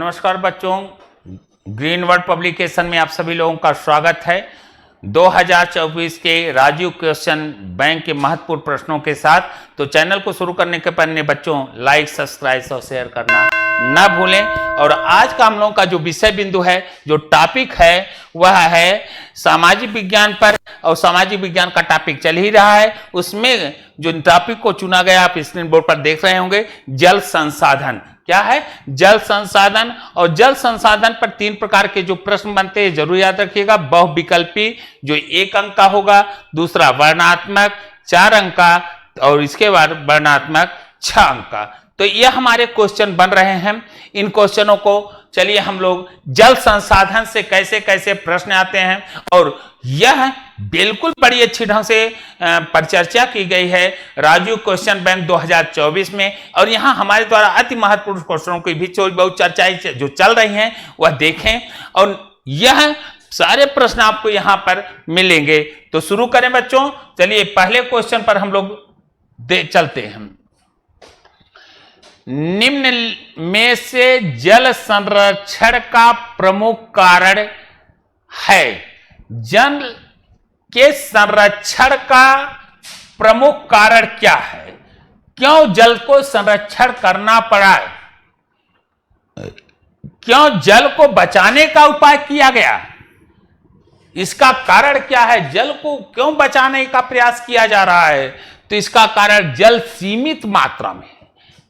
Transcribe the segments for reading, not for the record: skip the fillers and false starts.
नमस्कार बच्चों, green word publication में आप सभी लोगों का स्वागत है। 2024 के राजीव क्वेश्चन बैंक के महत्वपूर्ण प्रश्नों के साथ। तो चैनल को शुरू करने के पहले बच्चों लाइक, सब्सक्राइब और शेयर करना ना भूलें। और आज का हम लोगों का जो विषय बिंदु है, जो टॉपिक है, वह है सामाजिक विज्ञान पर। और सामाजिक विज्ञान का टॉपिक चल ही रहा है, उसमें जो टॉपिक को चुना गया आप स्क्रीन बोर्ड पर देख रहे होंगे, जल संसाधन। क्या है? जल संसाधन। और जल संसाधन पर 3 प्रकार के जो प्रश्न बनते हैं जरूर याद रखिएगा। बहुविकल्पी जो 1 अंक का होगा, दूसरा वर्णनात्मक 4 अंक का, और इसके बाद वर्णनात्मक 6 अंक का। तो यह हमारे क्वेश्चन बन रहे हैं। इन क्वेश्चनों को चलिए हम लोग जल संसाधन से कैसे कैसे प्रश्न आते हैं, और यह बिल्कुल बड़ी अच्छी ढंग से परिचर्चा की गई है राजीव क्वेश्चन बैंक 2024 में। और यहां हमारे द्वारा अति महत्वपूर्ण क्वेश्चनों की भी बहुत चर्चाएं जो चल रही हैं वह देखें, और यह सारे प्रश्न आपको यहां पर मिलेंगे। तो शुरू करें बच्चों, चलिए पहले क्वेश्चन पर हम लोग चलते हैं। निम्न में से जल संरक्षण का प्रमुख कारण है। जल के संरक्षण का प्रमुख कारण क्या है? क्यों जल को संरक्षण करना पड़ा? क्यों जल को बचाने का उपाय किया गया? इसका कारण क्या है? जल को क्यों बचाने का प्रयास किया जा रहा है? तो इसका कारण जल सीमित मात्रा में है।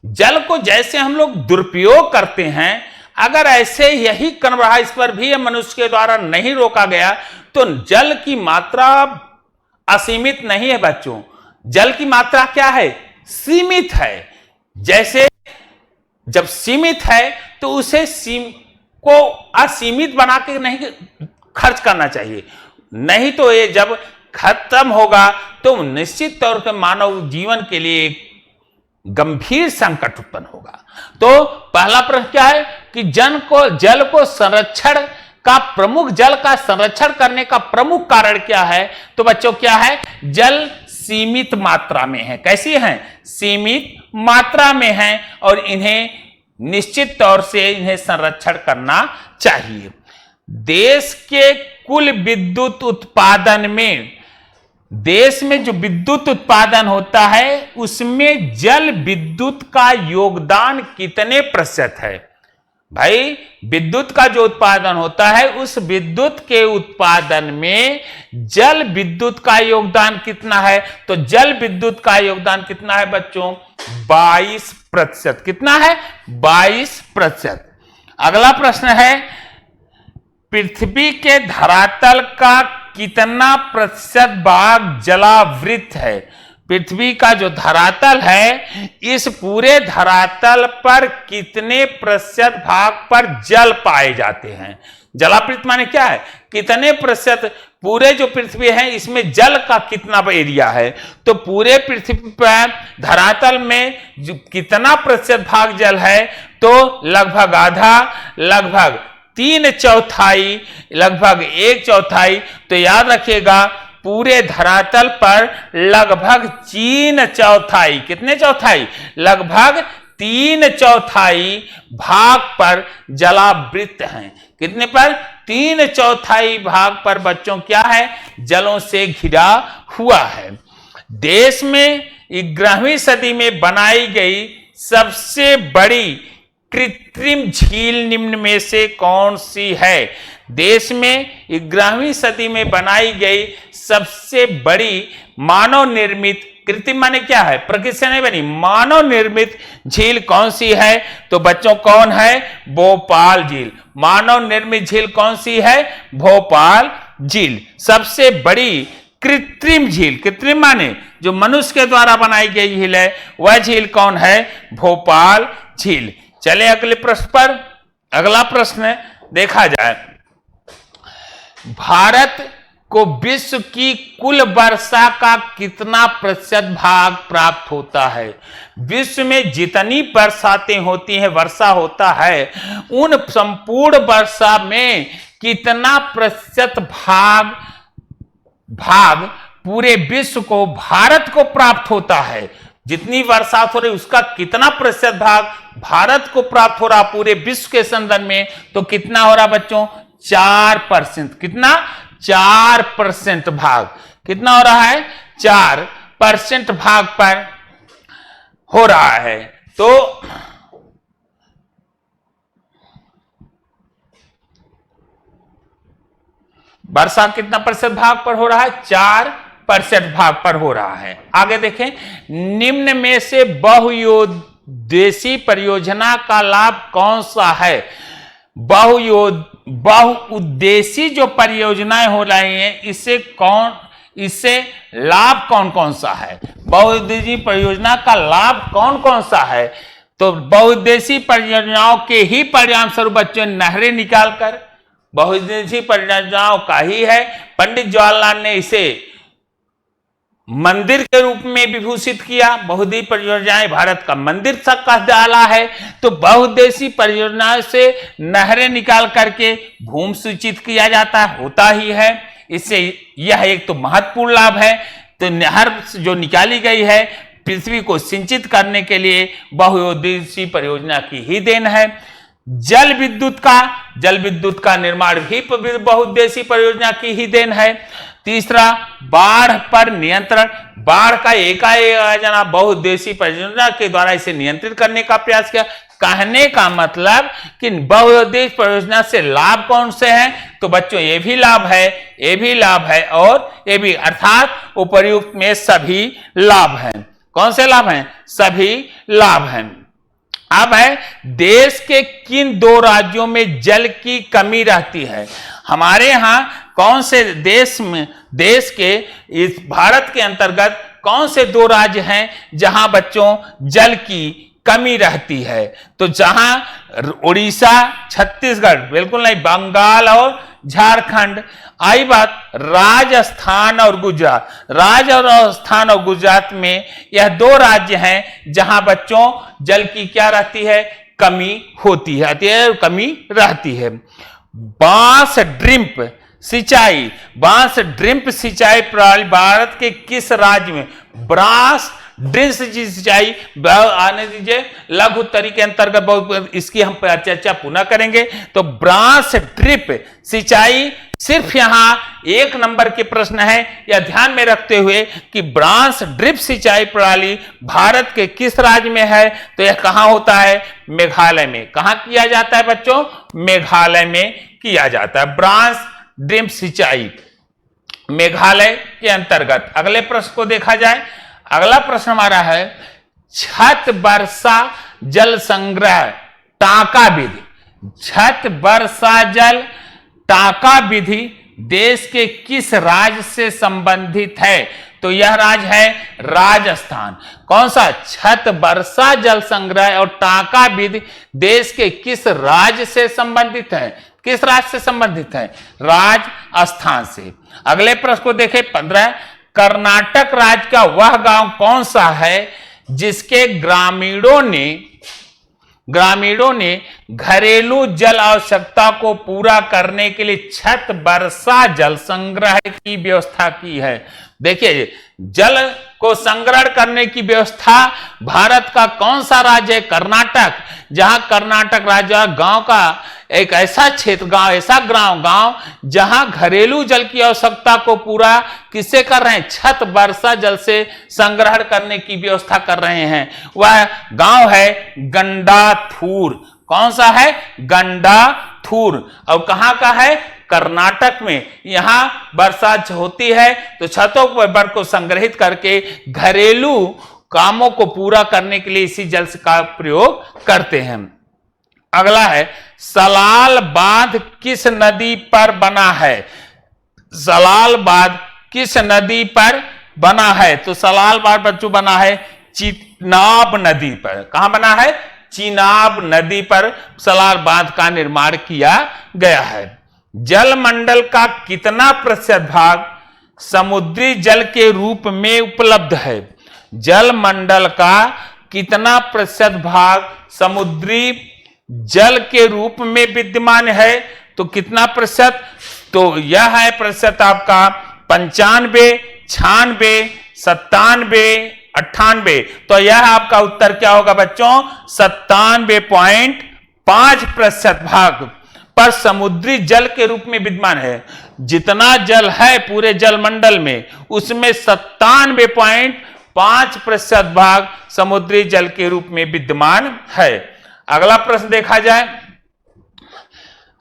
जल को जैसे हम लोग दुरुपयोग करते हैं, अगर ऐसे यही क्रम रहा, इस पर भी मनुष्य के द्वारा नहीं रोका गया, तो जल की मात्रा असीमित नहीं है बच्चों। जल की मात्रा क्या है? सीमित है। जैसे जब सीमित है तो उसे को असीमित बना के नहीं खर्च करना चाहिए, नहीं तो ये जब खत्म होगा तो निश्चित तौर पर मानव जीवन के लिए गंभीर संकट उत्पन्न होगा। तो पहला प्रश्न क्या है कि जल को संरक्षण का प्रमुख, जल का संरक्षण करने का प्रमुख कारण क्या है? तो बच्चों क्या है? जल सीमित मात्रा में है। कैसी है? सीमित मात्रा में है, और इन्हें निश्चित तौर से इन्हें संरक्षण करना चाहिए। देश के कुल विद्युत उत्पादन में, देश में जो विद्युत उत्पादन होता है उसमें जल विद्युत का योगदान कितने प्रतिशत है? भाई विद्युत का जो उत्पादन होता है उस विद्युत के उत्पादन में जल विद्युत का योगदान कितना है? तो जल विद्युत का योगदान कितना है बच्चों? 22%। कितना है? 22%। अगला प्रश्न है, पृथ्वी के धरातल का कितना प्रतिशत भाग जलावृत है? पृथ्वी का जो धरातल है, इस पूरे धरातल पर कितने प्रतिशत भाग पर जल पाए जाते हैं? जलावृत माने क्या है? कितने प्रतिशत पूरे जो पृथ्वी है इसमें जल का कितना एरिया है? तो पूरे पृथ्वी पर धरातल में जो कितना प्रतिशत भाग जल है? तो लगभग आधा, लगभग 3/4, लगभग 1/4। तो याद रखिएगा पूरे धरातल पर लगभग 3/4, कितने चौथाई? लगभग 3/4 भाग पर जलावृत हैं। कितने पर? 3/4 भाग पर बच्चों क्या है? जलों से घिरा हुआ है। देश में 11वीं सदी में बनाई गई सबसे बड़ी कृत्रिम झील निम्न में से कौन सी है? देश में 11वीं सदी में बनाई गई सबसे बड़ी मानव निर्मित, कृत्रिम माने क्या है? प्रकृति से नहीं बनी, मानव निर्मित झील कौन सी है? तो बच्चों कौन है? भोपाल झील। मानव निर्मित झील कौन सी है? भोपाल झील। सबसे बड़ी कृत्रिम झील, कृत्रिम माने जो मनुष्य के द्वारा बनाई गई झील है, वह झील कौन है? भोपाल झील। चले अगले प्रश्न पर। अगला प्रश्न देखा जाए, भारत को विश्व की कुल वर्षा का कितना प्रतिशत भाग प्राप्त होता है? विश्व में जितनी बरसातें होती हैं, वर्षा होता है, उन संपूर्ण वर्षा में कितना प्रतिशत भाग पूरे विश्व को, भारत को प्राप्त होता है? जितनी बरसात हो रही उसका कितना प्रतिशत भाग भारत को प्राप्त हो रहा पूरे विश्व के संदर्भ में, तो कितना हो रहा बच्चों? 4%। कितना? 4% भाग। कितना हो रहा है? 4% भाग पर हो रहा है। तो वर्षा कितना प्रतिशत भाग पर हो रहा है? 4% भाग पर हो रहा है। आगे देखें, निम्न में से बहुउद्देशीय परियोजना का लाभ कौन सा है? बहुउद्देशीय जो परियोजनाएं हो रही हैं इससे लाभ कौन कौन सा है? बहुउद्देशीय परियोजना का लाभ कौन कौन सा है? तो बहुउद्देशीय परियोजनाओं के ही परिणाम स्वरूप बच्चों नहरें निकालकर, बहुउद्देशीय परियोजनाओं का ही है। पंडित जवाहरलाल ने इसे मंदिर के रूप में विभूषित किया। बहुउद्देशीय परियोजनाएं भारत का मंदिर तक का डाला है। तो बहुउद्देशीय परियोजनाओं से नहरें निकाल करके भूमि सिंचित किया जाता होता ही है। इससे यह एक तो महत्वपूर्ण लाभ है। तो नहर जो निकाली गई है पृथ्वी को सिंचित करने के लिए बहुउद्देशीय परियोजना की ही देन है। जल विद्युत का निर्माण भी बहुउद्देशीय परियोजना की ही देन है। तीसरा, बाढ़ पर नियंत्रण। बाढ़ का एकाएक जना बहुउद्देशीय परियोजना के द्वारा इसे नियंत्रित करने का प्रयास किया। कहने का मतलब कि बहुउद्देशीय परियोजना से लाभ कौन से हैं? तो बच्चों ये भी लाभ है, ये भी लाभ है और ये भी, अर्थात उपर्युक्त में सभी लाभ हैं। कौन से लाभ हैं? सभी लाभ हैं। अब है, देश के किन 2 राज्यों में जल की कमी रहती है? हमारे यहां कौन से देश के इस भारत के अंतर्गत कौन से 2 राज्य हैं जहां बच्चों जल की कमी रहती है? तो जहां उड़ीसा, छत्तीसगढ़, बिल्कुल नहीं, बंगाल और झारखंड। आई बात राजस्थान और गुजरात। राजस्थान और गुजरात में यह 2 राज्य हैं जहां बच्चों जल की क्या रहती है? कमी होती है, कमी रहती है। बांस ड्रिप सिंचाई प्रणाली भारत के किस राज्य में? बांस ड्रिप सिंचाई आने दीजिए, लघु उत्तरी के अंतर्गत बहुत इसकी हम चर्चा पुनः करेंगे। तो बांस ड्रिप सिंचाई सिर्फ यहां 1 नंबर के प्रश्न है, यह ध्यान में रखते हुए कि बांस ड्रिप सिंचाई प्रणाली भारत के किस राज्य में है? तो यह कहां होता है? मेघालय में। कहां किया जाता है बच्चों? मेघालय में किया जाता है बांस ड्रिप सिंचाई, मेघालय के अंतर्गत। अगले प्रश्न को देखा जाए। अगला प्रश्न हमारा है, छत वर्षा जल संग्रह टांका विधि। छत वर्षा जल टांका विधि देश के किस राज्य से संबंधित है? तो यह राज्य है राजस्थान। कौन सा? छत वर्षा जल संग्रह और टांका विधि देश के किस राज्य से संबंधित है? किस राज्य से संबंधित है? राजस्थान से। अगले प्रश्न को देखें, 15, कर्नाटक राज्य का वह गांव कौन सा है जिसके ग्रामीणों ने घरेलू जल आवश्यकता को पूरा करने के लिए छत वर्षा जल संग्रह की व्यवस्था की है? देखिए, जल को संग्रहण करने की व्यवस्था भारत का कौन सा राज्य है? कर्नाटक। जहां कर्नाटक राज्य गांव का एक ऐसा क्षेत्र, ऐसा गांव जहां घरेलू जल की आवश्यकता को पूरा किससे कर रहे हैं? छत वर्षा जल से संग्रहण करने की व्यवस्था कर रहे हैं। वह गांव है गंडाथूर। कौन सा है? गंडाथूर। और कहां का है? कर्नाटक में। यहां बरसात होती है तो छतों पर को संग्रहित करके घरेलू कामों को पूरा करने के लिए इसी जल का प्रयोग करते हैं। अगला है, सलाल बांध किस नदी पर बना है? सलाल बांध किस नदी पर बना है? तो सलाल बांध बच्चों बना है चिनाब नदी पर। कहां बना है? चिनाब नदी पर सलाल बांध का निर्माण किया गया है। जल मंडल का कितना प्रतिशत भाग समुद्री जल के रूप में उपलब्ध है? जल मंडल का कितना प्रतिशत भाग समुद्री जल के रूप में विद्यमान है? तो कितना प्रतिशत? तो यह है प्रतिशत आपका 95, 96, 97, 98। तो यह आपका उत्तर क्या होगा बच्चों? 97.5% भाग पर समुद्री जल के रूप में विद्यमान है। जितना जल है पूरे जलमंडल में, उसमें 97.5% भाग समुद्री जल के रूप में विद्यमान है। अगला प्रश्न देखा जाए।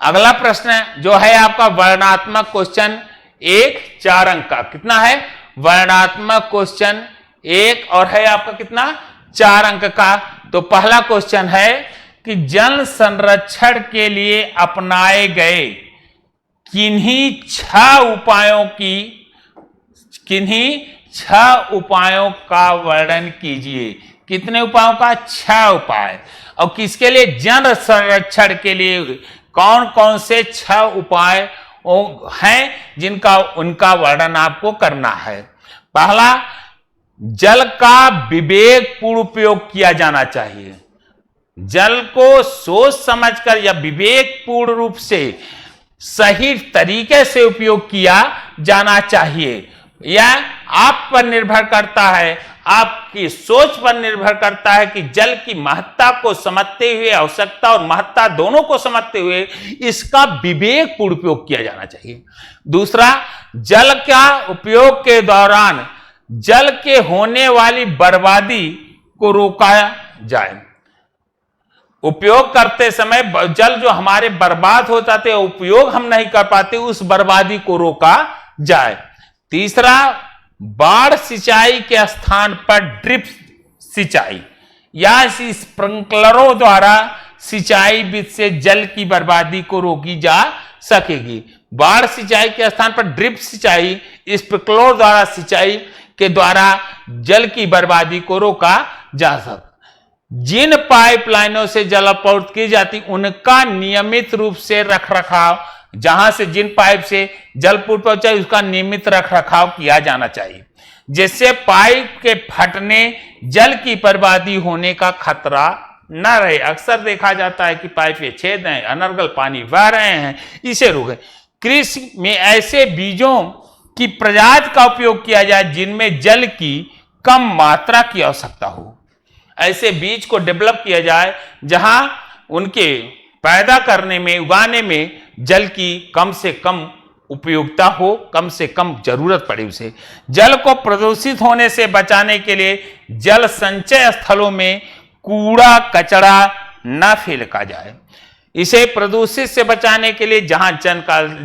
अगला प्रश्न जो है आपका वर्णनात्मक क्वेश्चन 1 4 अंक का। कितना है? वर्णनात्मक क्वेश्चन 1 और है आपका कितना? 4 अंक का। तो पहला क्वेश्चन है कि जल संरक्षण के लिए अपनाए गए किन्हीं 6 उपायों का वर्णन कीजिए। कितने उपायों का? 6 उपाय। और किसके लिए? जल संरक्षण के लिए कौन कौन से 6 उपाय हैं जिनका उनका वर्णन आपको करना है। पहला, जल का विवेकपूर्ण उपयोग किया जाना चाहिए। जल को सोच समझकर या विवेकपूर्ण रूप से सही तरीके से उपयोग किया जाना चाहिए। यह आप पर निर्भर करता है, आपकी सोच पर निर्भर करता है कि जल की महत्ता को समझते हुए, आवश्यकता और महत्ता दोनों को समझते हुए इसका विवेकपूर्ण उपयोग किया जाना चाहिए। दूसरा, जल का उपयोग के दौरान जल के होने वाली बर्बादी को रोका जाए। उपयोग करते समय जल जो हमारे बर्बाद हो जाते, उपयोग हम नहीं कर पाते, उस बर्बादी को रोका जाए। तीसरा, बाढ़ सिंचाई के स्थान पर ड्रिप सिंचाई या स्प्रिंकलरों द्वारा सिंचाई विधि से जल की बर्बादी को रोकी जा सकेगी। बाढ़ सिंचाई के स्थान पर ड्रिप सिंचाई, स्प्रिंकलरों द्वारा सिंचाई के द्वारा जल की बर्बादी को रोका जा सकता। जिन पाइपलाइनों से जल आपूर्ति की जाती उनका नियमित रूप से रखरखाव, जहां से जिन पाइप से जल पहुंचा उसका नियमित रखरखाव किया जाना चाहिए, जिससे पाइप के फटने, जल की बर्बादी होने का खतरा न रहे। अक्सर देखा जाता है कि पाइप के छेद हैं, अनर्गल पानी बह रहे हैं, इसे रोके। कृषि में ऐसे बीजों की प्रजाति का उपयोग किया जाए जिनमें जल की कम मात्रा की आवश्यकता हो। ऐसे बीज को डेवलप किया जाए जहां उनके पैदा करने में, उगाने में जल की कम से कम उपयोगिता हो, कम से कम जरूरत पड़े उसे। जल को प्रदूषित होने से बचाने के लिए जल संचय स्थलों में कूड़ा कचरा न फेंका जाए। इसे प्रदूषित से बचाने के लिए जहां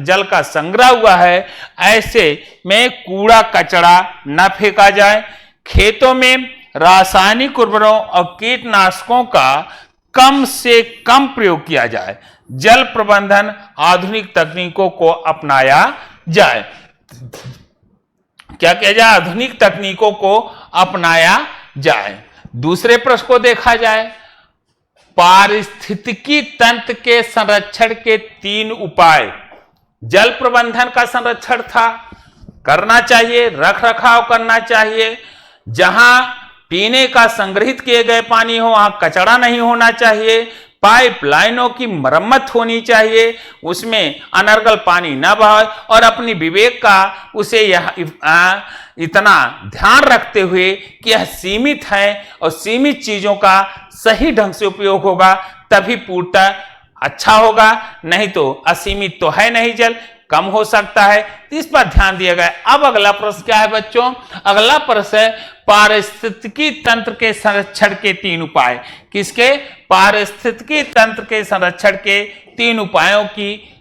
जल का संग्रह हुआ है, ऐसे में कूड़ा कचरा न फेंका जाए। खेतों में रासायनिक उर्वरकों और कीटनाशकों का कम से कम प्रयोग किया जाए। जल प्रबंधन आधुनिक तकनीकों को अपनाया जाए। क्या किया जाए? आधुनिक तकनीकों को अपनाया जाए। दूसरे प्रश्न को देखा जाए। पारिस्थितिकी तंत्र के संरक्षण के 3 उपाय। जल प्रबंधन का संरक्षण था, करना चाहिए, रख रखाव करना चाहिए। जहां पीने का संग्रहित किए गए पानी हो वहां कचरा नहीं होना चाहिए। पाइपलाइनों की मरम्मत होनी चाहिए, उसमें अनर्गल पानी न बहे, और अपनी विवेक का उसे इतना ध्यान रखते हुए कि यह सीमित है और सीमित चीजों का सही ढंग से उपयोग होगा तभी पूर्णतः अच्छा होगा, नहीं तो असीमित तो है नहीं, जल कम हो सकता है। इस पर ध्यान दिया गया। अब अगला प्रश्न क्या है बच्चों? अगला प्रश्न है पारिस्थितिकी तंत्र के संरक्षण के 3 उपाय। किसके? पारिस्थितिकी तंत्र के संरक्षण के 3 उपायों की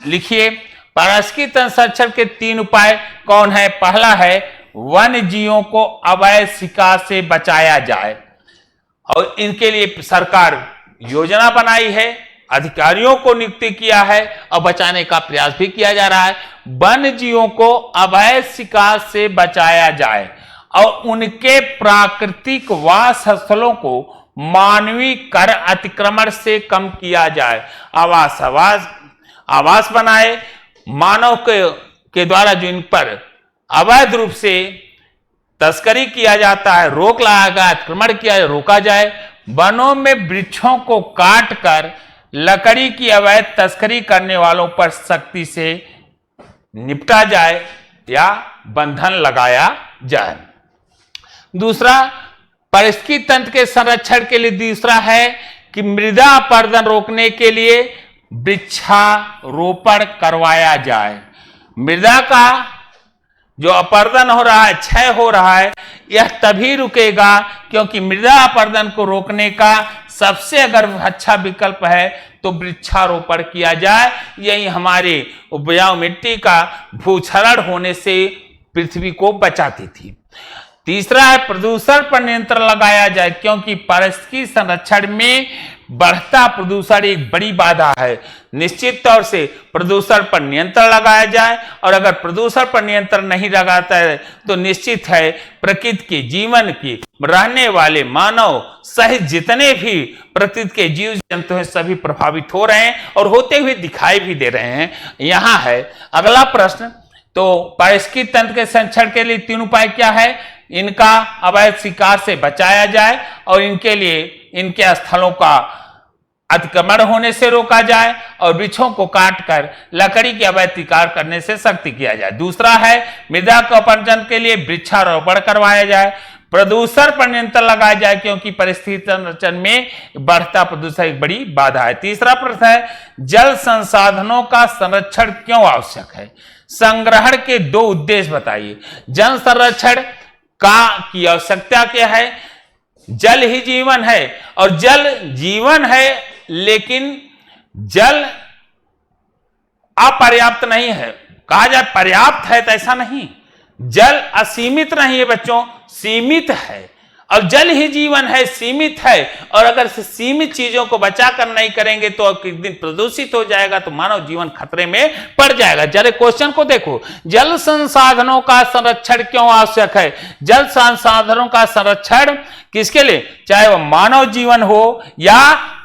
लिखिए। पारिस्थितिकी तंत्र संरक्षण के 3 उपाय कौन है? पहला है वन्य जीवों को अवैध शिकार से बचाया जाए, और इनके लिए सरकार योजना बनाई है, अधिकारियों को नियुक्ति किया है और बचाने का प्रयास भी किया जा रहा है। वन्य जीवों को अवैध शिकार से बचाया जाए और उनके प्राकृतिक वास स्थलों को मानवीय कर अतिक्रमण से कम किया जाए। आवास बनाए, मानव के द्वारा जो इन पर अवैध रूप से तस्करी किया जाता है, रोक लगाया गया, अतिक्रमण किया जाए, रोका जाए। वनों में वृक्षों को काटकर लकड़ी की अवैध तस्करी करने वालों पर सख्ती से निपटा जाए या बंधन लगाया जाए। दूसरा पारिस्थितिकी तंत्र के संरक्षण के लिए दूसरा है कि मृदा अपरदन रोकने के लिए वृक्षारोपण करवाया जाए। मृदा का जो अपरदन हो रहा है, क्षय हो रहा है, यह तभी रुकेगा क्योंकि मृदा अपरदन को रोकने का सबसे अगर अच्छा विकल्प है तो वृक्षारोपण किया जाए। यही हमारे उपजाऊ मिट्टी का भूक्षरण होने से पृथ्वी को बचाती थी। तीसरा है प्रदूषण पर नियंत्रण लगाया जाए क्योंकि पारिस्थितिकी संरक्षण में बढ़ता प्रदूषण एक बड़ी बाधा है। निश्चित तौर से प्रदूषण पर नियंत्रण लगाया जाए, और अगर प्रदूषण पर नियंत्रण नहीं लगाता है तो निश्चित है प्रकृति के जीवन की रहने वाले मानव सहित जितने भी प्रकृति के जीव जंतु हैं सभी प्रभावित हो रहे हैं और होते हुए दिखाई भी दे रहे हैं। यहां है अगला प्रश्न, तो पारिस्थितिकी तंत्र के संरक्षण के लिए 3 उपाय क्या है? इनका अवैध शिकार से बचाया जाए और इनके लिए इनके स्थलों का अतिक्रमण होने से रोका जाए और वृक्षों को काटकर लकड़ी के अवैध शिकार करने से सख्ती किया जाए। दूसरा है मृदा के अपरदन के लिए वृक्षारोपण करवाया जाए, प्रदूषण पर नियंत्रण लगाया जाए क्योंकि पारिस्थितिकी संरक्षण में बढ़ता प्रदूषण एक बड़ी बाधा है। तीसरा प्रश्न है जल संसाधनों का संरक्षण क्यों आवश्यक है? संग्रहण के 2 उद्देश्य बताइए। जल संरक्षण की आवश्यकता क्या है? जल ही जीवन है और जल जीवन है, लेकिन जल अपर्याप्त नहीं है। कहा जाए पर्याप्त है तो ऐसा नहीं, जल असीमित नहीं है बच्चों, सीमित है। और जल ही जीवन है, सीमित है, और अगर सीमित चीजों को बचाकर नहीं करेंगे तो एक दिन प्रदूषित हो जाएगा तो मानव जीवन खतरे में पड़ जाएगा। जरा क्वेश्चन को देखो, जल संसाधनों का संरक्षण क्यों आवश्यक है? जल संसाधनों का संरक्षण किसके लिए? चाहे वह मानव जीवन हो या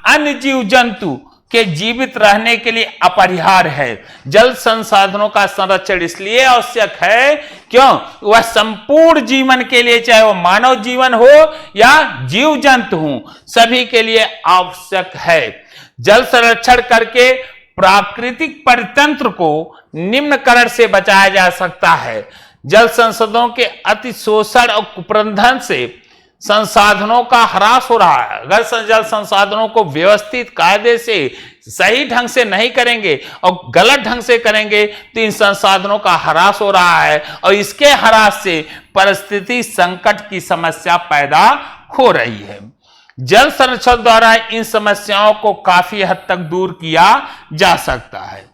अन्य जीव जंतु के जीवित रहने के लिए अपरिहार्य है। जल संसाधनों का संरक्षण इसलिए आवश्यक है क्यों? वह संपूर्ण जीवन के लिए, चाहे वह मानव जीवन हो या जीव जंतु हो, सभी के लिए आवश्यक है। जल संरक्षण करके प्राकृतिक परितंत्र को निम्नकरण से बचाया जा सकता है। जल संसाधनों के अति शोषण और कुप्रबंधन से संसाधनों का ह्रास हो रहा है। अगर जल संसाधनों को व्यवस्थित कायदे से सही ढंग से नहीं करेंगे और गलत ढंग से करेंगे तो इन संसाधनों का ह्रास हो रहा है और इसके ह्रास से परिस्थिति संकट की समस्या पैदा हो रही है। जल संरक्षण द्वारा इन समस्याओं को काफी हद तक दूर किया जा सकता है।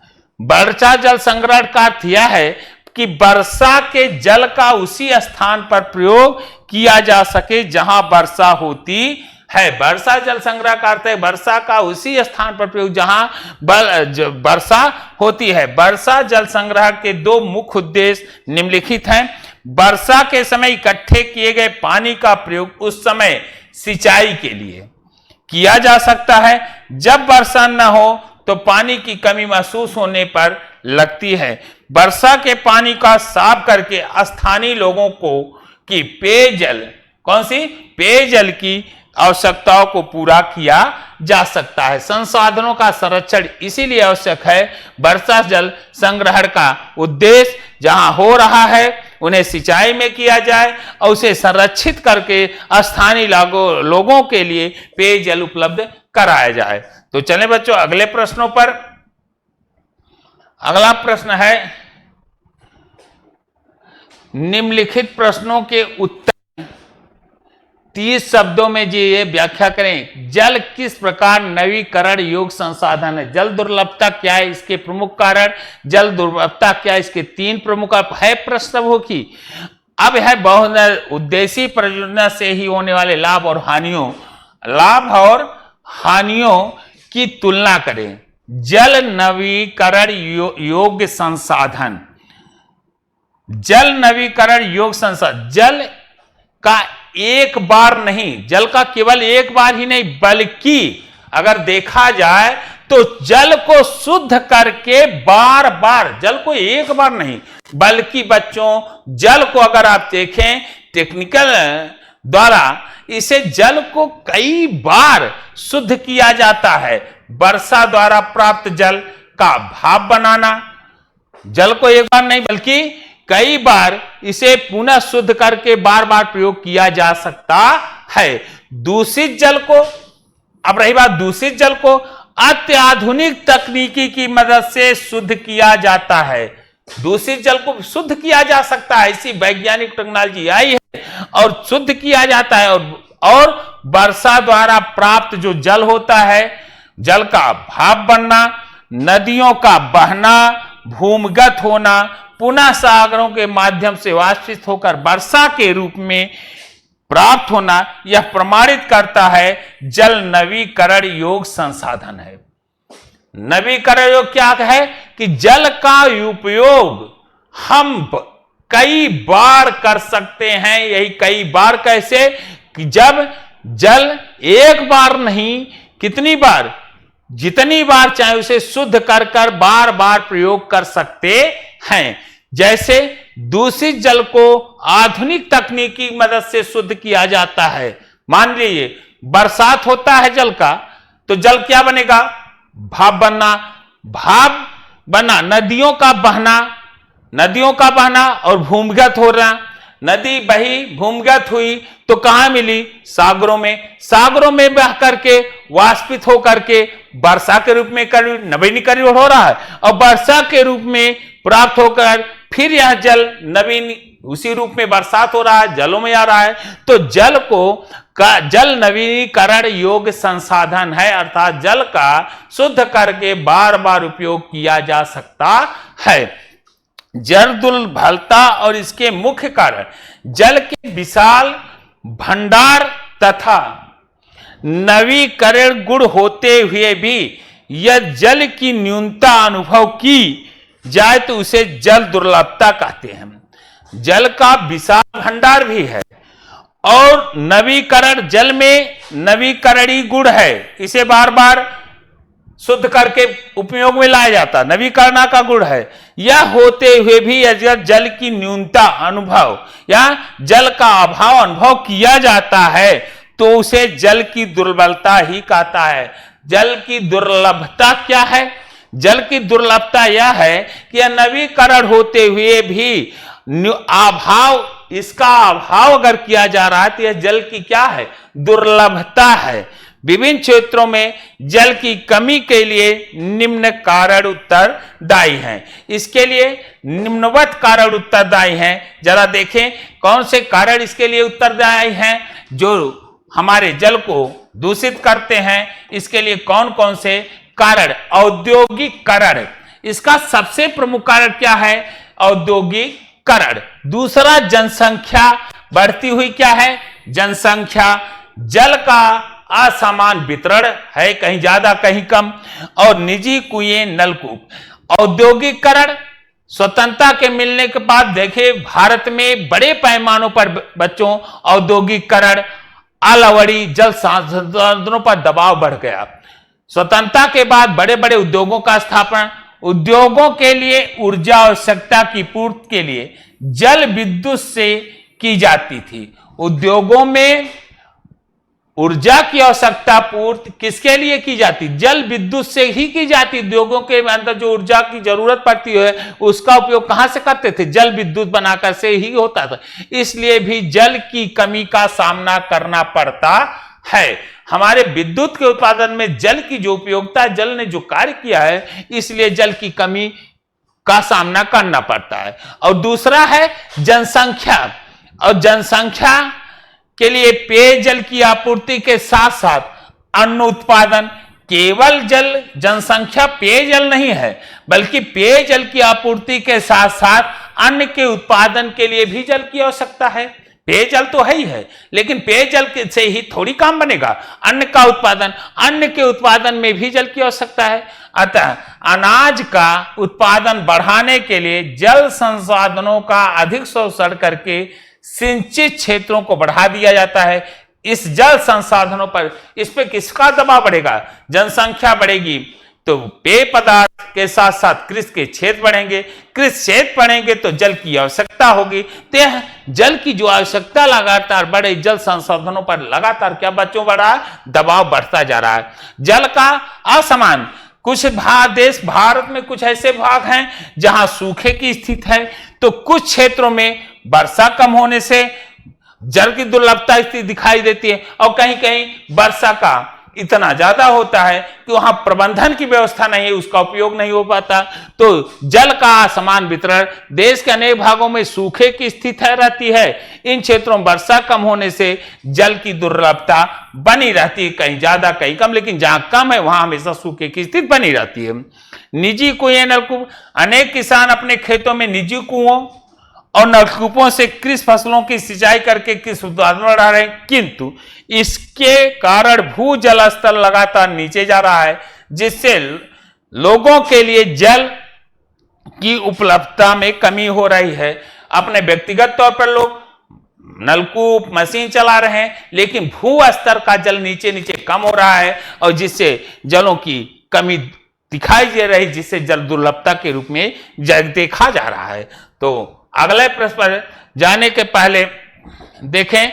वर्षा जल संग्रहण का अर्थ यह है कि वर्षा के जल का उसी स्थान पर प्रयोग किया जा सके जहां वर्षा होती है। वर्षा जल संग्रह का अर्थ है वर्षा का उसी स्थान पर प्रयोग जहां वर्षा होती है। वर्षा जल संग्रह के 2 मुख्य उद्देश्य निम्नलिखित हैं। वर्षा के समय इकट्ठे किए गए पानी का प्रयोग उस समय सिंचाई के लिए किया जा सकता है। जब वर्षा न हो तो पानी की कमी महसूस होने पर लगती है। वर्षा के पानी का साफ करके स्थानीय लोगों को की पेयजल, कौन सी पेयजल की आवश्यकताओं को पूरा किया जा सकता है। संसाधनों का संरक्षण इसीलिए आवश्यक है। वर्षा जल संग्रहण का उद्देश्य जहां हो रहा है उन्हें सिंचाई में किया जाए और उसे संरक्षित करके स्थानीय लोगों के लिए पेयजल उपलब्ध कराया जाए। तो चलें बच्चों अगले प्रश्नों पर। अगला प्रश्न है निम्नलिखित प्रश्नों के उत्तर 30 शब्दों में जी ये व्याख्या करें। जल किस प्रकार नवीकरण योग्य संसाधन है? जल दुर्लभता क्या है, इसके प्रमुख कारण? जल दुर्लभता क्या है, इसके 3 प्रमुख है प्रश्न होगी। अब है बहु उद्देशीय परियोजना से ही होने वाले लाभ और हानियों की तुलना करें। जल नवीकरण योग्य संसाधन, जल नवीकरण योग्य संसाधन, जल का एक बार नहीं, जल का केवल एक बार ही नहीं बल्कि अगर देखा जाए तो जल को शुद्ध करके बार बार, जल को एक बार नहीं बल्कि बच्चों जल को अगर आप देखें टेक्निकल द्वारा इसे जल को कई बार शुद्ध किया जाता है। वर्षा द्वारा प्राप्त जल का भाप बनाना, जल को एक बार नहीं बल्कि कई बार इसे पुनः शुद्ध करके बार बार प्रयोग किया जा सकता है। दूषित जल को, अब रही बात दूषित जल को अत्याधुनिक तकनीकी की मदद से शुद्ध किया जाता है। दूषित जल को शुद्ध किया जा सकता है, इसी वैज्ञानिक टेक्नोलॉजी आई है और शुद्ध किया जाता है। और वर्षा द्वारा प्राप्त जो जल होता है, जल का भाप बनना, नदियों का बहना, भूमिगत होना, पुनः सागरों के माध्यम से वाष्पित होकर वर्षा के रूप में प्राप्त होना, यह प्रमाणित करता है जल नवीकरण योग्य संसाधन है। नवीकरण योग्य क्या है कि जल का उपयोग हम कई बार कर सकते हैं। यही कई बार कैसे कि जब जल एक बार नहीं, कितनी बार, जितनी बार चाहे उसे शुद्ध कर कर बार बार प्रयोग कर सकते हैं। जैसे दूषित जल को आधुनिक तकनीक की मदद से शुद्ध किया जाता है। मान लीजिए बरसात होता है जल का, तो जल क्या बनेगा, भाप बनना, भाप बना, नदियों का बहना और भूमिगत होना। नदी बही, भूमिगत हुई तो कहां मिली, सागरों में बह करके वाष्पित होकर के वर्षा के रूप में नवीनीकरण हो रहा है और वर्षा के रूप में प्राप्त होकर फिर यह जल उसी रूप में बरसात हो रहा है, जलों में आ रहा है। तो जल नवीनीकरण योग्य संसाधन है, अर्थात जल का शुद्ध करके बार बार उपयोग किया जा सकता है। जल दुर्लभता और इसके मुख्य कारण जल के विशाल भंडार तथा नवीकरण गुण होते हुए भी यह जल की न्यूनता अनुभव की जाए तो उसे जल दुर्लभता कहते हैं। जल का विशाल भंडार भी है और नवीकरण, जल में नवीकरणीय गुण है, इसे बार बार शुद्ध करके उपयोग में लाया जाता, नवीकरण का गुण है। यह होते हुए भी यदि जल की न्यूनता अनुभव या जल का अभाव अनुभव किया जाता है तो उसे जल की दुर्बलता ही कहता है। जल की दुर्लभता क्या है? जल की दुर्लभता यह है कि यह नवीकरण होते हुए भी इसका अभाव अगर किया जा रहा है तो यह जल की क्या है? दुर्लभता है। विभिन्न क्षेत्रों में जल की कमी के लिए निम्न कारण उत्तरदायी हैं। इसके लिए निम्नवत कारण उत्तरदायी हैं। जरा देखें कौन से कारण इसके लिए उत्तरदायी हैं जो हमारे जल को दूषित करते हैं। इसके लिए कौन कौन से कारण? औद्योगिकरण, इसका सबसे प्रमुख कारण क्या है? औद्योगिकरण। दूसरा जनसंख्या बढ़ती हुई क्या है? जनसंख्या। जल का असमान वितरण है, कहीं ज्यादा कहीं कम, और निजी कुएं, नलकूप। औद्योगिकरण, स्वतंत्रता के मिलने के बाद देखिए भारत में बड़े पैमानों पर बच्चों औद्योगिकरण, अलावड़ी जल संसाधनों पर दबाव बढ़ गया। स्वतंत्रता के बाद बड़े बड़े उद्योगों का स्थापना, उद्योगों के लिए ऊर्जा आवश्यकता की पूर्ति के लिए जल विद्युत से की जाती थी। उद्योगों में ऊर्जा की आवश्यकता पूर्ति किसके लिए की जाती? जल विद्युत से ही की जाती। उद्योगों के अंदर जो ऊर्जा की जरूरत पड़ती है उसका उपयोग कहां से करते थे? जल विद्युत बनाकर से ही होता था। इसलिए भी जल की कमी का सामना करना पड़ता है। हमारे विद्युत के उत्पादन में जल की जो उपयोगिता, जल ने जो कार्य किया है, इसलिए जल की कमी का सामना करना पड़ता है। और दूसरा है जनसंख्या, और जनसंख्या के लिए पेयजल की आपूर्ति के साथ साथ अन्न उत्पादन। केवल जनसंख्या पेयजल नहीं है, बल्कि पेयजल की आपूर्ति के साथ साथ अन्न के उत्पादन के लिए भी जल की आवश्यकता है। पेयजल तो है ही है, लेकिन पेयजल से ही थोड़ी काम बनेगा। अन्न का उत्पादन, अन्न के उत्पादन में भी जल की आवश्यकता है। अतः अनाज का उत्पादन बढ़ाने के लिए जल संसाधनों का अधिक शोषण करके सिंचित क्षेत्रों को बढ़ा दिया जाता है। इस जल संसाधनों पर, इस पे किसका दबाव बढ़ेगा? जनसंख्या बढ़ेगी तो पेय पदार्थ के साथ साथ कृषि के क्षेत्र बढ़ेंगे, कृषि क्षेत्र बढ़ेंगे तो जल की आवश्यकता होगी। तो जल की जो आवश्यकता लगातार बढ़े, जल संसाधनों पर लगातार क्या बच्चों बढ़ा? दबाव बढ़ता जा रहा है। जल का असमान कुछ देश भारत में कुछ ऐसे भाग हैं जहां सूखे की स्थिति है, तो कुछ क्षेत्रों में वर्षा कम होने से जल की दुर्लभता स्थिति दिखाई देती है, और कहीं कहीं वर्षा का इतना ज्यादा होता है कि वहां प्रबंधन की व्यवस्था नहीं है, उसका उपयोग नहीं हो पाता। तो जल का असमान वितरण, देश के अनेक भागों में सूखे की स्थिति रहती है, इन क्षेत्रों में वर्षा कम होने से जल की दुर्लभता बनी रहती है, कहीं ज्यादा कहीं कम, लेकिन जहां कम है वहां हमेशा सूखे की स्थिति बनी रहती है। निजी कुएं नलकूप, अनेक किसान अपने खेतों में निजी कुओं और नलकूपों से कृषि फसलों की सिंचाई करके कृषि उत्पादन बढ़ा रहे हैं, किंतु इसके कारण भूजल स्तर लगातार नीचे जा रहा है, जिससे लोगों के लिए जल की उपलब्धता में कमी हो रही है। अपने व्यक्तिगत तौर पर लोग नलकूप मशीन चला रहे हैं, लेकिन भू स्तर का जल नीचे नीचे कम हो रहा है, और जिससे जलों की कमी दिखाई दे रही, जिससे जल दुर्लभता के रूप में देखा जा रहा है। तो अगले प्रश्न पर जाने के पहले देखें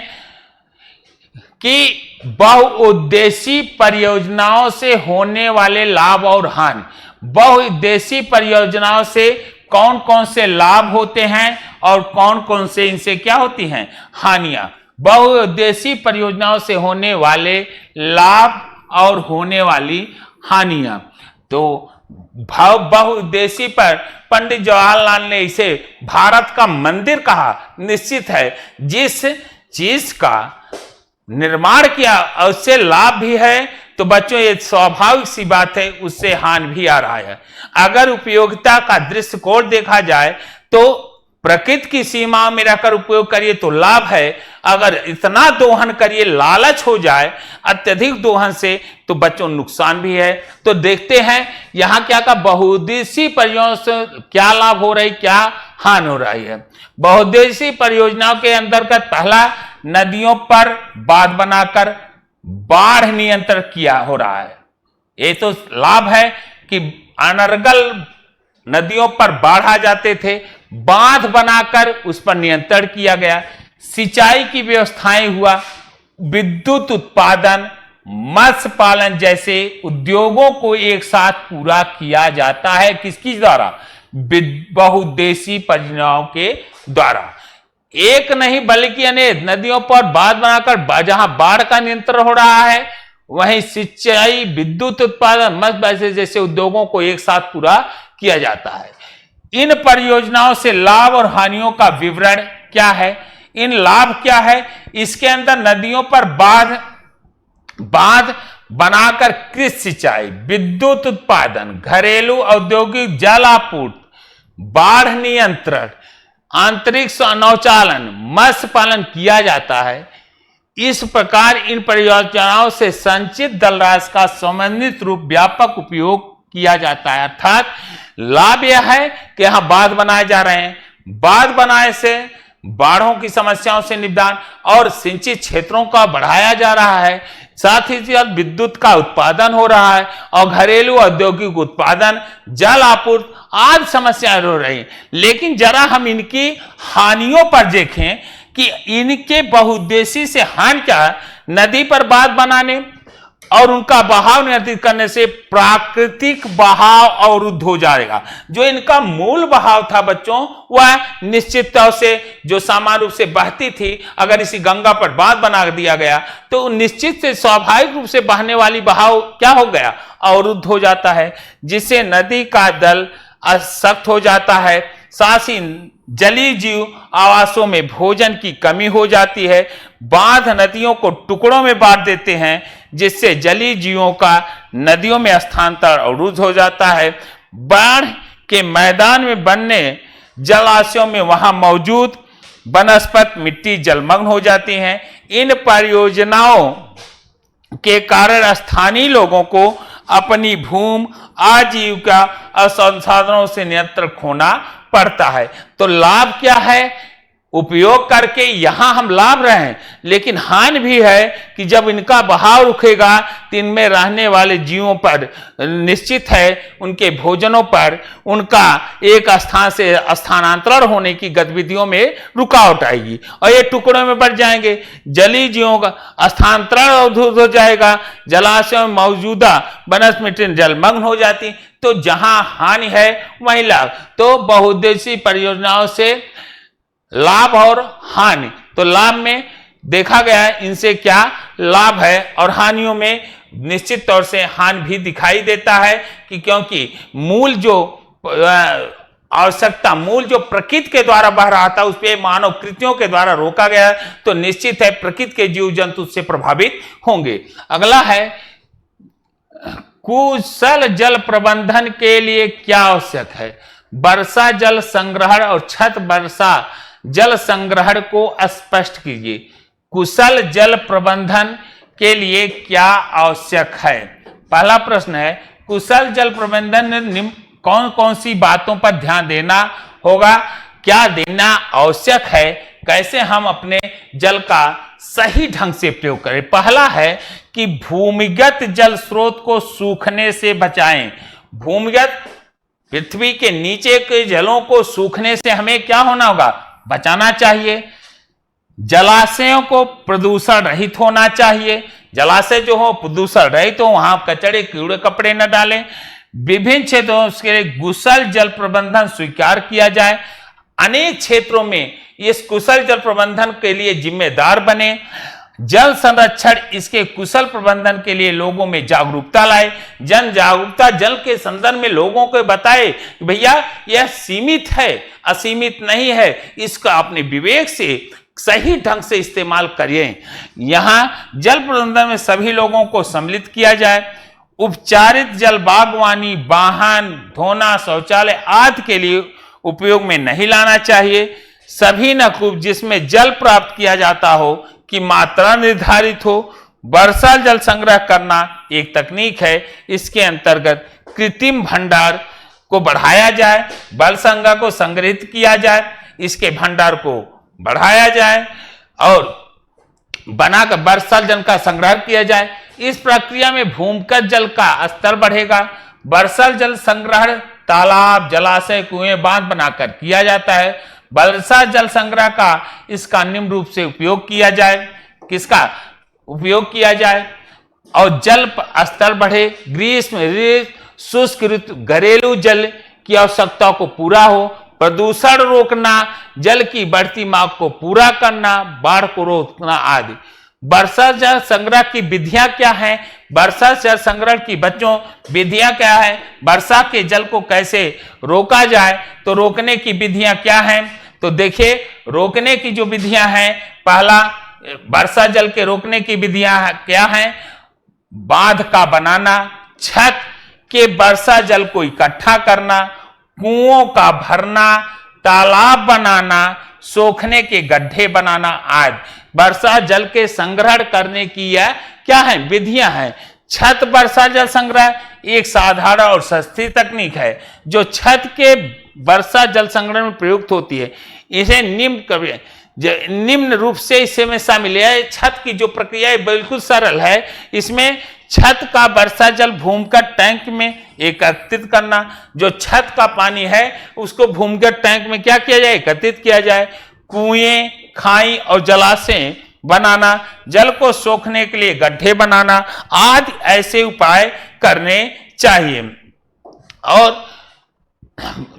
कि बहुउद्देशीय परियोजनाओं से होने वाले लाभ और हानि। बहुउद्देशीय परियोजनाओं से कौन कौन से लाभ होते हैं और कौन कौन से इनसे क्या होती हैं हानियां। बहुउद्देशीय परियोजनाओं से होने वाले लाभ और होने वाली हानियां। तो बहुउद्देशीय पर पंडित जवाहरलाल ने इसे भारत का मंदिर कहा। निश्चित है जिस चीज का निर्माण किया उससे लाभ भी है, तो बच्चों ये स्वाभाविक सी बात है उससे हानि भी आ रहा है। अगर उपयोगिता का दृष्टिकोण देखा जाए तो प्रकृति की सीमा में रहकर उपयोग करिए तो लाभ है, अगर इतना दोहन करिए लालच हो जाए अत्यधिक दोहन से तो बच्चों नुकसान भी है। तो देखते हैं यहां क्या का बहुउद्देशीय परियोजनाओं से क्या लाभ हो रही क्या हानि हो रही है। बहुउद्देशीय परियोजनाओं के अंतर्गत पहला, नदियों पर बांध बनाकर बाढ़ नियंत्रण किया हो रहा है। ये तो लाभ है कि अनर्गल नदियों पर बाढ़ आ जाते थे, बांध बनाकर उस पर नियंत्रण किया गया। सिंचाई की व्यवस्थाएं हुआ, विद्युत उत्पादन, मत्स्य पालन जैसे उद्योगों को एक साथ पूरा किया जाता है। किसकी द्वारा? बहुउद्देशीय परियोजनाओं के द्वारा। एक नहीं बल्कि अनेक नदियों पर बांध बनाकर जहां बाढ़ का नियंत्रण हो रहा है वहीं सिंचाई, विद्युत उत्पादन, मत्स्य पालन जैसे उद्योगों को एक साथ पूरा किया जाता है। इन परियोजनाओं से लाभ और हानियों का विवरण क्या है? इन लाभ क्या है? इसके अंदर नदियों पर बांध बनाकर कृषि सिंचाई, विद्युत उत्पादन, घरेलू औद्योगिक जल आपूर्ति, बाढ़ नियंत्रण, अंतरिक्ष नौचालन, मत्स्य पालन किया जाता है। इस प्रकार इन परियोजनाओं से संचित जल राशि का समन्वित रूप व्यापक उपयोग किया जाता है। अर्थात लाभ यह है कि यहां बांध बनाए जा रहे हैं, बांध बनाए से बाढ़ों की समस्याओं से निदान और सिंचित क्षेत्रों का बढ़ाया जा रहा है, साथ ही साथ विद्युत का उत्पादन हो रहा है और घरेलू औद्योगिक उत्पादन, जल आपूर्ति आदि समस्याएं हो रही। लेकिन जरा हम इनकी हानियों पर देखें कि इनके बहुउद्देशीय से हानि क्या है। नदी पर बांध बनाने और उनका बहाव नियंत्रित करने से प्राकृतिक बहाव अवरुद्ध हो जाएगा। जो इनका मूल बहाव था बच्चों वह निश्चित तौर से जो सामान्य रूप से बहती थी, अगर इसी गंगा पर बांध बना दिया गया तो निश्चित से स्वाभाविक रूप से बहने वाली बहाव क्या हो गया? अवरुद्ध हो जाता है, जिससे नदी का जल असक्त हो जाता है। साथ ही जलीय जीव आवासों में भोजन की कमी हो जाती है। बांध नदियों को टुकड़ों में बांट देते हैं, जिससे जलीय जीवों का नदियों में स्थानांतरण अवरुद्ध हो जाता है। बाढ़ के मैदान में बनने जलाशयों में वहां मौजूद वनस्पति मिट्टी जलमग्न हो जाती हैं। इन परियोजनाओं के कारण स्थानीय लोगों को अपनी भूमि, आजीविका और संसाधनों से नियंत्रण खोना पड़ता है। तो लाभ क्या है? उपयोग करके यहां हम लाभ रहे हैं, लेकिन हानि भी है कि जब इनका बहाव रुकेगा तो इनमें रहने वाले जीवों पर निश्चित है उनके भोजनों पर उनका एक स्थान से स्थानांतरण होने की गतिविधियों में रुकावट आएगी और ये टुकड़ों में बढ़ जाएंगे। जलीय जीवों का स्थानांतरण अवरुद्ध हो जाएगा, जलाशयों में मौजूदा वनस्पति जलमग्न हो जाती। तो जहां हानि है वहीं लाभ। तो बहुउद्देशीय परियोजनाओं से लाभ और हानि, तो लाभ में देखा गया है इनसे क्या लाभ है और हानियों में निश्चित तौर से हानि भी दिखाई देता है कि क्योंकि मूल जो आवश्यकता, मूल जो प्रकृति के द्वारा बह रहा था उस पर मानव कृतियों के द्वारा रोका गया, तो निश्चित है प्रकृति के जीव जंतु उससे प्रभावित होंगे। अगला है कुशल जल प्रबंधन के लिए क्या आवश्यक है। वर्षा जल संग्रहण और छत वर्षा जल संग्रहण को स्पष्ट कीजिए। कुशल जल प्रबंधन के लिए क्या आवश्यक है। पहला प्रश्न है कुशल जल प्रबंधन में कौन कौन सी बातों पर ध्यान देना होगा, क्या देना आवश्यक है, कैसे हम अपने जल का सही ढंग से प्रयोग करें। पहला है कि भूमिगत जल स्रोत को सूखने से बचाएं। भूमिगत पृथ्वी के नीचे के जलों को सूखने से हमें क्या होना होगा, बचाना चाहिए। जलाशयों को प्रदूषण रहित होना चाहिए। जलाशय जो हो प्रदूषण रहित हो, वहां कचड़े कीड़े कपड़े न डालें। विभिन्न क्षेत्रों के लिए कुशल जल प्रबंधन स्वीकार किया जाए। अनेक क्षेत्रों में इस कुशल जल प्रबंधन के लिए जिम्मेदार बने। जल संरक्षण इसके कुशल प्रबंधन के लिए लोगों में जागरूकता लाए। जन जागरूकता जल के संदर्भ में लोगों को बताए कि भैया यह सीमित है, असीमित नहीं है, इसका अपने विवेक से सही ढंग से इस्तेमाल करिए। यहां जल प्रबंधन में सभी लोगों को सम्मिलित किया जाए। उपचारित जल बागवानी, वाहन धोना, शौचालय आदि के लिए उपयोग में नहीं लाना चाहिए। सभी नलकूप जिसमें जल प्राप्त किया जाता हो की मात्रा निर्धारित हो। वर्षा जल संग्रह करना एक तकनीक है, इसके अंतर्गत कृत्रिम भंडार को बढ़ाया जाए, बल संग्रह को संग्रहित किया जाए, इसके भंडार को बढ़ाया जाए और बनाकर वर्षा जल का संग्रह किया जाए। इस प्रक्रिया में भूमिगत जल का स्तर बढ़ेगा। वर्षा जल संग्रहण तालाब, जलाशय, कुएं, बांध बनाकर किया जाता है। वर्षा जल संग्रह का इसका निम्न रूप से उपयोग किया जाए। किसका उपयोग किया जाए और जल स्तर बढ़े। ग्रीष्म, शुष्क ऋतु, घरेलू जल की आवश्यकता को पूरा हो। प्रदूषण रोकना, जल की बढ़ती मांग को पूरा करना, बाढ़ को रोकना आदि। वर्षा जल संग्रह की विधियां क्या हैं। वर्षा जल संग्रह की बच्चों विधियां क्या है, वर्षा के जल को कैसे रोका जाए, तो रोकने की विधियां क्या हैं। तो देखिए रोकने की जो विधियां हैं, पहला वर्षा जल के रोकने की विधियां क्या हैं। बांध का बनाना, छत के वर्षा जल को इकट्ठा करना, कुओं का भरना, तालाब बनाना, सोखने के गड्ढे बनाना आदि वर्षा जल के संग्रहण करने की यह क्या है, विधियां हैं। छत वर्षा जल संग्रह एक साधारण और सस्ती तकनीक है जो छत के वर्षा जल संग्रहण में प्रयुक्त होती है। इसे निम्न रूप से इसे में शामिल है। छत की जो प्रक्रिया है बिल्कुल सरल है। इसमें छत का वर्षा जल भूमिगत टैंक में एकत्रित करना, जो छत का पानी है उसको भूमिगत टैंक में क्या किया जाए, एकत्रित किया जाए। कुएं, खाई और जलाशय बनाना, जल को सोखने के लिए गड्ढे बनाना आदि ऐसे उपाय करने चाहिए। और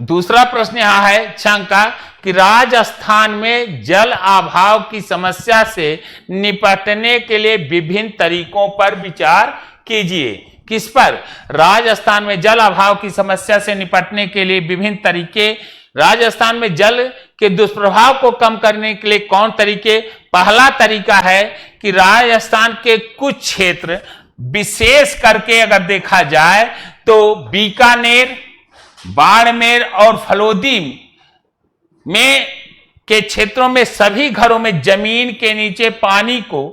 दूसरा प्रश्न यहां है शंका कि राजस्थान में जल अभाव की समस्या से निपटने के लिए विभिन्न तरीकों पर विचार कीजिए। किस पर, राजस्थान में जल अभाव की समस्या से निपटने के लिए विभिन्न तरीके। राजस्थान में जल के दुष्प्रभाव को कम करने के लिए कौन तरीके। पहला तरीका है कि राजस्थान के कुछ क्षेत्र विशेष करके अगर देखा जाए तो बीकानेर, बाड़मेर और फलोदी में के क्षेत्रों में सभी घरों में जमीन के नीचे पानी को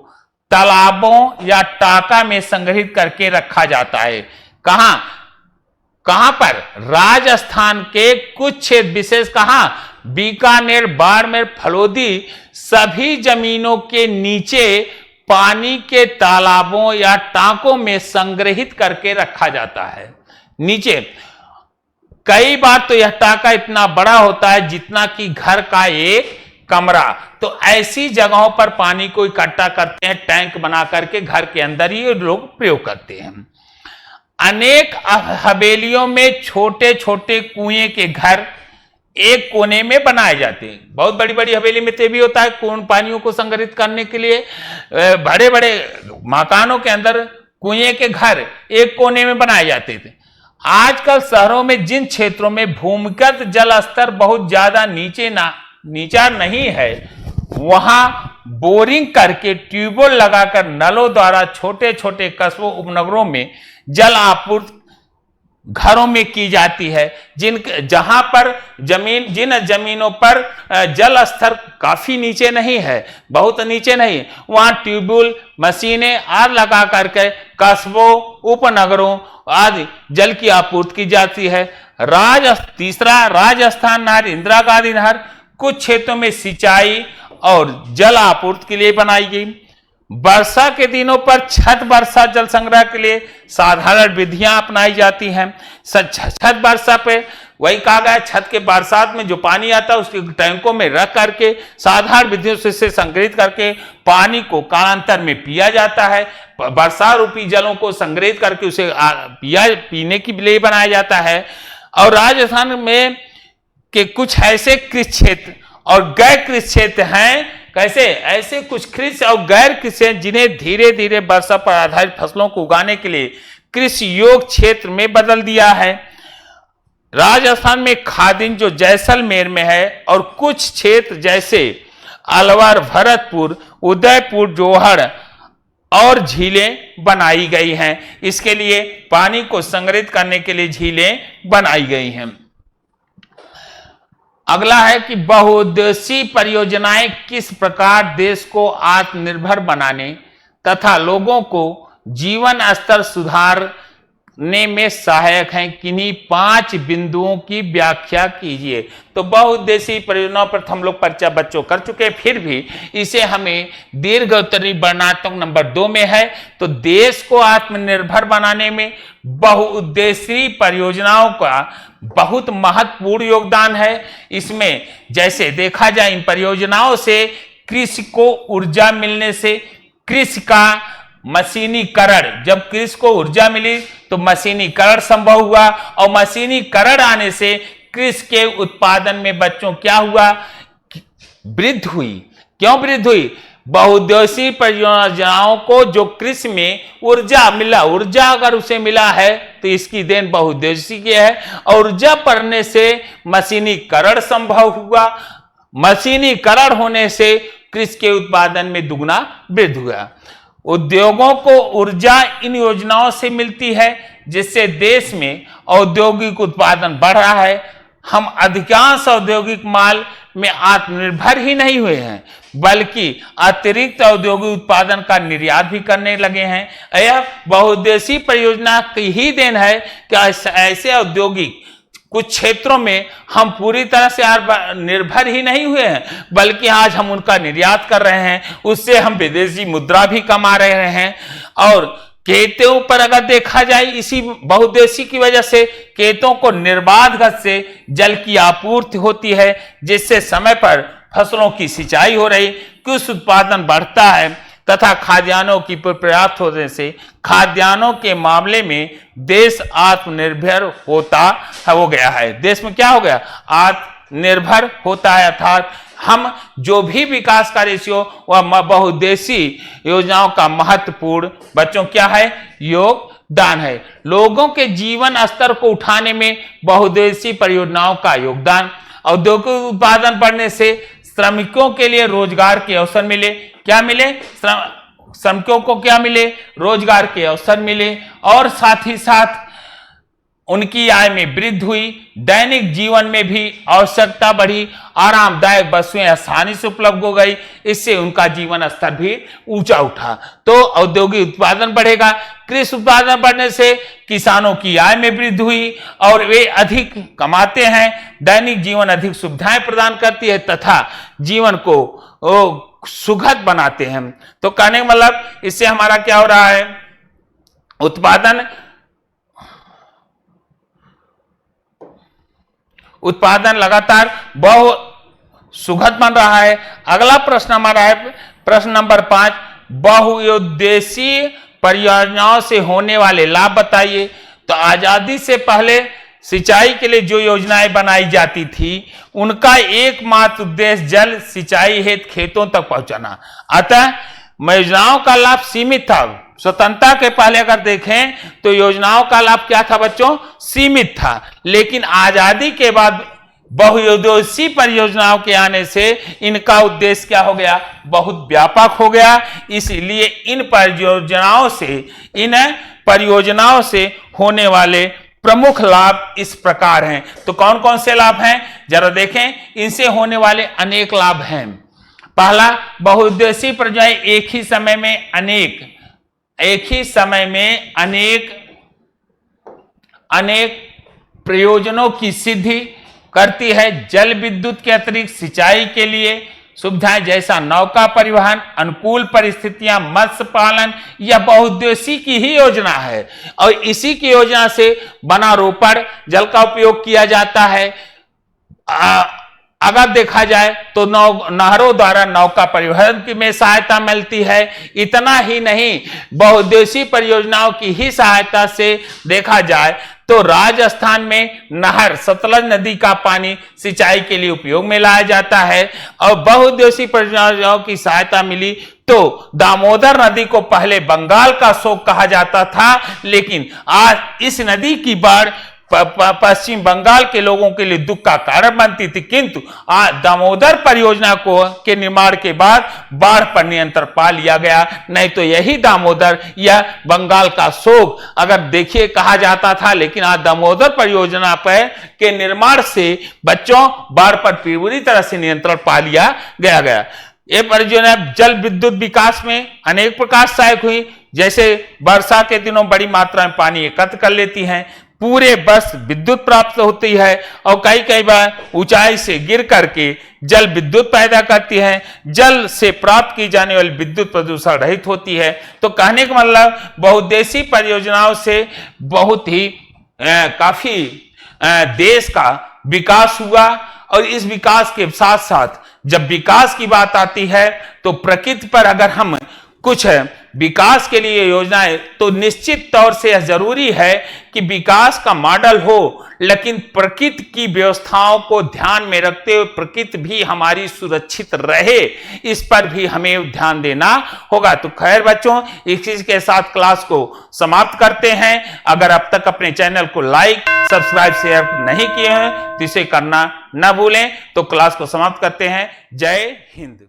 तालाबों या टाका में संग्रहित करके रखा जाता है। कहां पर, राजस्थान के कुछ क्षेत्र विशेष, कहां, बीकानेर, बाड़मेर, फलोदी सभी जमीनों के नीचे पानी के तालाबों या टांकों में संग्रहित करके रखा जाता है। नीचे कई बार तो यह टांका इतना बड़ा होता है जितना कि घर का एक कमरा। तो ऐसी जगहों पर पानी को इकट्ठा करते हैं, टैंक बना करके घर के अंदर ही लोग प्रयोग करते हैं। अनेक हवेलियों में छोटे छोटे कुएं के घर एक कोने में बनाए जाते हैं। बहुत बड़ी बड़ी हवेली में तो भी होता है कुएं पानियों को संग्रहित करने के लिए। बड़े बड़े मकानों के अंदर कुएं के घर एक कोने में बनाए जाते थे। आजकल शहरों में जिन क्षेत्रों में भूमिगत जल स्तर बहुत ज्यादा नीचा नहीं है, वहां बोरिंग करके ट्यूबवेल लगाकर नलों द्वारा छोटे छोटे कस्बों उपनगरों में जल आपूर्ति घरों में की जाती है। जहां पर जिन जमीनों पर जल स्तर काफी नीचे नहीं है, बहुत नीचे नहीं, वहां ट्यूबवेल मशीनें आदि लगा करके कस्बों उपनगरों आदि जल की आपूर्ति की जाती है। तीसरा, राजस्थान नहर, इंदिरा गांधी नहर कुछ क्षेत्रों में सिंचाई और जल आपूर्ति के लिए बनाई गई। वर्षा के दिनों पर छत वर्षा जल संग्रह के लिए साधारण विधियां अपनाई जाती हैं। छत वर्षा पे वही कहा गया, छत के बरसात में जो पानी आता है उसके टैंकों में रख करके साधारण विधियों से संग्रहित करके पानी को कालांतर में पिया जाता है। वर्षा रूपी जलों को संग्रहित करके उसे पीने के लिए बनाया जाता है। और राजस्थान में के कुछ ऐसे कृषि क्षेत्र और गैर कृषि क्षेत्र हैं। कैसे? ऐसे कुछ कृषि और गैर कृषि जिन्हें धीरे धीरे वर्षा पर आधारित फसलों को उगाने के लिए कृषि योग्य क्षेत्र में बदल दिया है। राजस्थान में खादिन जो जैसलमेर में है और कुछ क्षेत्र जैसे अलवर, भरतपुर, उदयपुर, जोहड़ और झीलें बनाई गई हैं। इसके लिए पानी को संग्रहित करने के लिए झीलें बनाई गई हैं। अगला है कि बहुउद्देशीय परियोजनाएं किस प्रकार देश को आत्मनिर्भर बनाने तथा लोगों को जीवन स्तर सुधारने में सहायक हैं। किन्हीं 5 बिंदुओं की व्याख्या कीजिए। तो बहुउद्देशीय परियोजनाओं पर हम लोग पर्चा बच्चों कर चुके, फिर भी इसे हमें दीर्घ उत्तरीय वर्णनात्मक नंबर 2 में है। तो देश को आत्मनिर्भर बनाने में बहुउद्देशीय परियोजनाओं का बहुत महत्वपूर्ण योगदान है। इसमें जैसे देखा जाए, इन परियोजनाओं से कृषि को ऊर्जा मिलने से कृषि का मशीनीकरण, जब कृषि को ऊर्जा मिली तो मशीनीकरण संभव हुआ और मशीनीकरण आने से कृषि के उत्पादन में बच्चों क्या हुआ? वृद्धि हुई। क्यों वृद्धि हुई? बहुउद्देशीय परियोजनाओं को जो कृषि में ऊर्जा मिला, ऊर्जा अगर उसे मिला है तो इसकी देन बहुउद्देशीय की है। और ऊर्जा बढ़ने से मशीनीकरण संभव हुआ। मशीनीकरण होने से कृषि के उत्पादन में दुगना वृद्धि हुआ। उद्योगों को ऊर्जा इन योजनाओं से मिलती है जिससे देश में औद्योगिक उत्पादन बढ़ रहा है। हम अधिकांश औद्योगिक माल में आत्मनिर्भर ही नहीं हुए हैं बल्कि अतिरिक्त औद्योगिक उत्पादन का निर्यात भी करने लगे हैं। यह बहुउद्देशीय परियोजना की ही देन है कि ऐसे औद्योगिक कुछ क्षेत्रों में हम पूरी तरह से निर्भर ही नहीं हुए हैं बल्कि आज हम उनका निर्यात कर रहे हैं। उससे हम विदेशी मुद्रा भी कमा रहे हैं। और खेतों पर अगर देखा जाए, इसी बहुउद्देशीय की वजह से खेतों को निर्बाध गति से जल की आपूर्ति होती है जिससे समय पर फसलों की सिंचाई हो रही, कृषि उत्पादन बढ़ता है तथा खाद्यान्नों की पर्याप्त होने से खाद्यान्नों के मामले में देश आत्मनिर्भर हो गया है। देश में क्या हो गया? आत्मनिर्भर होता है। अर्थात हम जो भी विकास कार्य हो वह बहुउद्देशीय योजनाओं का महत्वपूर्ण बच्चों क्या है? योगदान है। लोगों के जीवन स्तर को उठाने में बहुउद्देशीय परियोजनाओं का योगदान। औद्योगिक उत्पादन बढ़ने से श्रमिकों के लिए रोजगार के अवसर मिले। क्या मिले? श्रमिकों को क्या मिले? रोजगार के अवसर मिले। और साथ ही साथ उनकी आय में वृद्धि हुई, दैनिक जीवन में भी आवश्यकता बढ़ी, आरामदायक वस्तुएं आसानी से उपलब्ध हो गई, इससे उनका जीवन स्तर भी ऊंचा उठा। तो औद्योगिक उत्पादन बढ़ेगा, कृषि उत्पादन बढ़ने से किसानों की आय में वृद्धि हुई और वे अधिक कमाते हैं, दैनिक जीवन अधिक सुविधाएं प्रदान करती है तथा जीवन को सुखद बनाते हैं। तो कहने का मतलब इससे हमारा क्या हो रहा है, उत्पादन लगातार बहुत सुखद बन रहा है। अगला प्रश्न हमारा है प्रश्न नंबर 5, बहुउद्देशीय परियोजनाओं से होने वाले लाभ बताइए। तो आजादी से पहले सिंचाई के लिए जो योजनाएं बनाई जाती थी उनका एकमात्र उद्देश्य जल सिंचाई हेतु खेतों तक पहुंचाना, अतः योजनाओं का लाभ सीमित था। स्वतंत्रता के पहले अगर देखें तो योजनाओं का लाभ क्या था बच्चों, सीमित था, लेकिन आजादी के बाद बहुउद्देशीय परियोजनाओं के आने से इनका उद्देश्य क्या हो गया, बहुत व्यापक हो गया। इसलिए इन परियोजनाओं से होने वाले प्रमुख लाभ इस प्रकार हैं। तो कौन कौन से लाभ हैं जरा देखें, इनसे होने वाले अनेक लाभ हैं। पहला, बहुउद्देशीय परियोजनाएं एक ही समय में अनेक प्रयोजनों की सिद्धि करती है। जल विद्युत के अतिरिक्त सिंचाई के लिए सुविधाएं जैसा नौका परिवहन, अनुकूल परिस्थितियां, मत्स्य पालन, यह बहुउद्देशीय की ही योजना है और इसी की योजना से वनारोपण, जल का उपयोग किया जाता है। अगर देखा जाए तो नहरों द्वारा नौका परिवहन में सहायता मिलती है। इतना ही नहीं, बहुउद्देशीय परियोजनाओं की ही सहायता से देखा जाए तो राजस्थान में नहर सतलज नदी का पानी सिंचाई के लिए उपयोग में लाया जाता है और बहुउद्देशीय परियोजनाओं की सहायता मिली तो दामोदर नदी को पहले बंगाल का शोक कहा जाता था, लेकिन आज इस नदी की बाढ़ पश्चिम बंगाल के लोगों के लिए दुख का कारण बनती थी, किंतु आज दामोदर परियोजना के निर्माण के बाद बाढ़ पर नियंत्रण पा लिया गया। नहीं तो यही दामोदर या बंगाल का शोक अगर देखिए कहा जाता था, लेकिन आज दामोदर परियोजना पर के निर्माण से बच्चों बाढ़ पर पूरी तरह से नियंत्रण पा लिया गया। ये परियोजना जल विद्युत विकास में अनेक प्रकार सहायक हुई, जैसे वर्षा के दिनों बड़ी मात्रा में पानी एकत्र कर लेती हैं, पूरे वर्ष विद्युत प्राप्त होती है और कई बार ऊंचाई से गिर करके जल विद्युत पैदा करती है। जल से प्राप्त की जाने वाली विद्युत प्रदूषण रहित होती है। तो कहने का मतलब बहुउद्देशीय परियोजनाओं से बहुत ही काफी देश का विकास हुआ और इस विकास के साथ साथ जब विकास की बात आती है तो प्रकृति पर अगर हम कुछ विकास के लिए योजनाएं, तो निश्चित तौर से यह जरूरी है कि विकास का मॉडल हो, लेकिन प्रकृति की व्यवस्थाओं को ध्यान में रखते हुए प्रकृति भी हमारी सुरक्षित रहे, इस पर भी हमें ध्यान देना होगा। तो खैर बच्चों, इसी के साथ क्लास को समाप्त करते हैं। अगर अब तक अपने चैनल को लाइक, सब्सक्राइब, शेयर नहीं किए हैं तो इसे करना न भूलें। तो क्लास को समाप्त करते हैं। जय हिंद।